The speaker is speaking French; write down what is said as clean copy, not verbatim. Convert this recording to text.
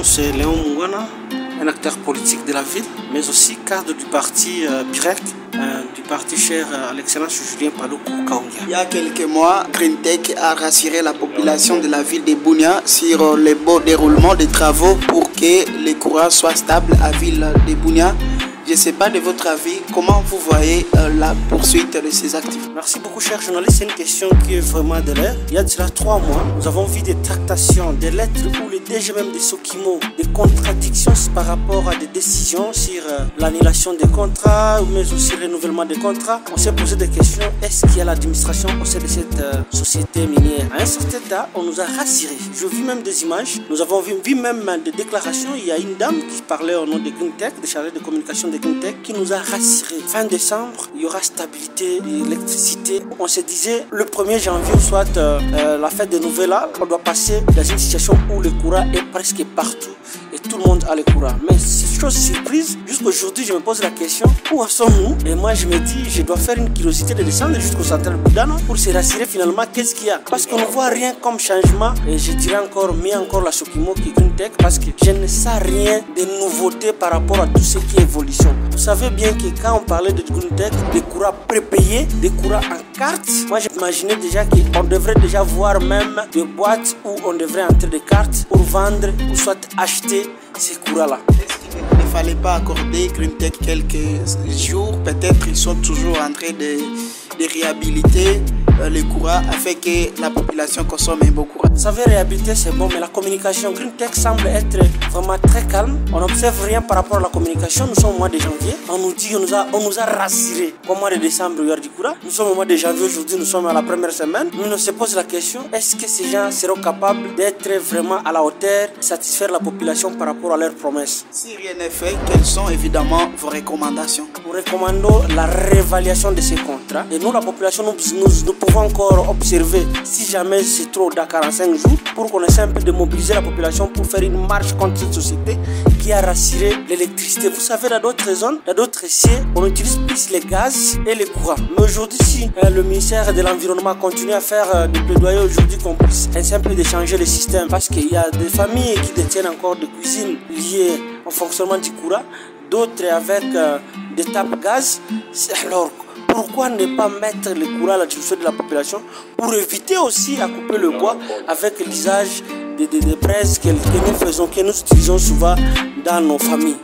nom c'est Léon Mungwana, un acteur politique de la ville, mais aussi cadre du parti PIREC, du parti cher à l'excellence Julien Paluku Kaongia. Il y a quelques mois, Greentech a rassuré la population de la ville de Bunia sur le bon déroulement des travaux pour que les courants soient stables à la ville de Bunia. Je ne sais pas de votre avis, comment vous voyez la poursuite de ces activités? Merci beaucoup, cher journaliste. C'est une question qui est vraiment de l'air. Il y a déjà 3 mois, nous avons vu des tractations, des lettres ou les DG même des Sokimo, des contradictions par rapport à des décisions sur l'annulation des contrats, mais aussi le renouvellement des contrats. On s'est posé des questions. Est-ce qu'il y a l'administration au sein de cette société minière? À un certain temps, on nous a rassurés. Je vis même des images. Nous avons vu même des déclarations. Il y a une dame qui parlait au nom de Greentech, des chargés de communication de Greentech, qui nous a rassurés. Fin décembre, il y aura stabilité et électricité. On se disait le 1er janvier, soit la fête de Nouvel An, on doit passer dans une situation où le courant est presque partout et tout le monde a le courant. Mais c'est chose surprise, jusqu'aujourd'hui je me pose la question, où en sommes-nous? Et moi je me dis, je dois faire une curiosité de descendre jusqu'au central Boudana pour se rassurer finalement qu'est-ce qu'il y a. Parce qu'on ne voit rien comme changement, et je dirais encore, mieux encore la Sokimo qui est Greentech, parce que je ne sais rien de nouveauté par rapport à tout ce qui est évolution. Vous savez bien que quand on parlait de Greentech, des courants prépayés, des courants en carte, moi j'imaginais déjà qu'on devrait déjà voir même des boîtes où on devrait entrer des cartes pour vendre ou soit acheter ces courants-là. Il ne fallait pas accorder Greentech quelques jours, peut-être ils sont toujours en train de réhabiliter les courants afin que la population consomme un beau courant. Vous savez, réhabiliter c'est bon, mais la communication, Greentech semble être vraiment très calme. On n'observe rien par rapport à la communication. Nous sommes au mois de janvier. On nous dit, on nous a rassurés. Au mois de décembre, il y aura du courant. Nous sommes au mois de janvier aujourd'hui, nous sommes à la première semaine. Nous nous se pose la question, est-ce que ces gens seront capables d'être vraiment à la hauteur, de satisfaire la population par rapport à leurs promesses? Si rien n'est fait, quelles sont évidemment vos recommandations? Nous recommandons la réévaluation de ces contrats. Et nous, la population, nous pouvons encore observer, si jamais c'est trop dans 45 jours, pour qu'on essaie un peu de mobiliser la population pour faire une marche contre cette société qui a rassuré l'électricité. Vous savez, dans d'autres zones, dans d'autres sièges, on utilise plus les gaz et les courants. Mais aujourd'hui, si le ministère de l'Environnement continue à faire des plaidoyers aujourd'hui qu'on puisse essayer un peu de changer le système, parce qu'il y a des familles qui détiennent encore des cuisines liées au fonctionnement du courant, d'autres avec des tapes gaz. Alors, pourquoi ne pas mettre le courant à la disposition de la population pour éviter aussi à couper le bois avec l'usage des braises que nous faisons, que nous utilisons souvent dans nos familles?